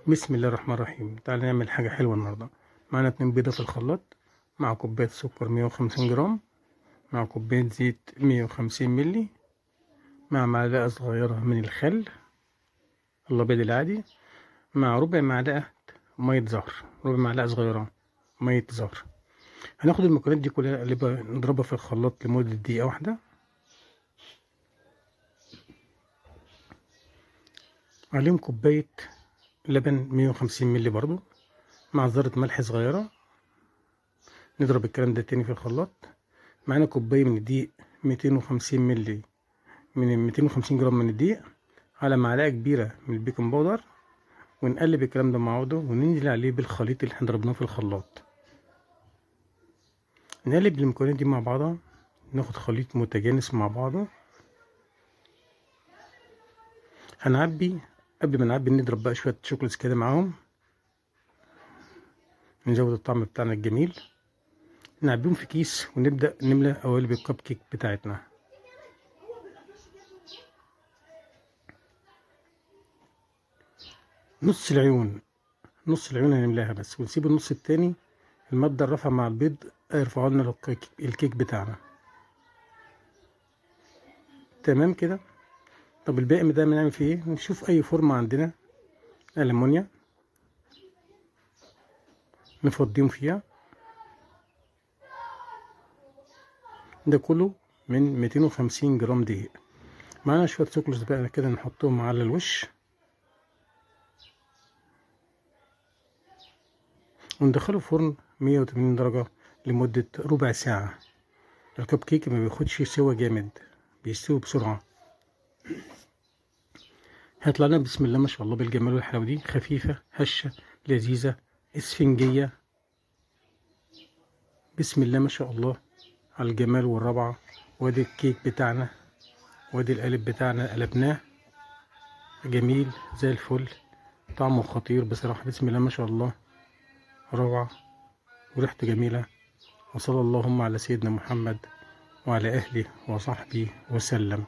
بسم الله الرحمن الرحيم. تعالى نعمل حاجة حلوة النهاردة. معانا 2 بيضة في الخلاط، مع كوباية سكر 150 جرام، مع كوباية زيت 150 ملي، مع معلقة صغيرة من الخل الأبيض العادي، مع ربع معلقة مية زهر، ربع معلقة صغيرة مية زهر. هناخد المكونات دي كلها نقلبها نضربها في الخلاط لمدة دقيقة واحدة. عليهم كوباية لبن 150 ملي برضو، مع ذرة ملح صغيرة. نضرب الكلام ده تاني في الخلاط. معانا كوباية من الدقيق 250 ملي، من 250 جرام من الدقيق، على معلقة كبيرة من البيكنج باودر. ونقلب الكلام ده مع بعضه وننزل عليه بالخليط اللي احنا ضربناه في الخلاط. نقلب المكونات دي مع بعضها، ناخد خليط متجانس مع بعضه. هنعبي، قبل ما نعبي نضرب بقى شوية شوكولاتة كده معاهم، نزود الطعم بتاعنا الجميل. نعبيهم في كيس ونبدأ نملى قوالب الكب كيك بتاعتنا. نص العيون هنملاها بس، ونسيب النص التاني المادة الرافعة مع البيض يرفعوا لنا الكيك بتاعنا. تمام كده. طب الباقي ده بنعمل فيه ايه؟ نشوف اي فورمة عندنا ألمونيا نفضيهم فيها. ده كله من 250 جرام دقيق. معانا شوية سكر بقى كده نحطهم على الوش، وندخله فرن 180 درجة لمدة ربع ساعة. الكب كيك ما بياخدش سوا جامد، بيستوي بسرعة. هيطلع لنا بسم الله ما شاء الله بالجمال والحلاوة دي، خفيفة هشة لذيذة اسفنجية. بسم الله ما شاء الله على الجمال والروعة. وادي الكيك بتاعنا، وادي القالب بتاعنا قلبناه جميل زي الفل. طعمه خطير بصراحة، بسم الله ما شاء الله، روعة وريحته جميلة. وصلى اللهم على سيدنا محمد وعلى أهله وصحبه وسلم.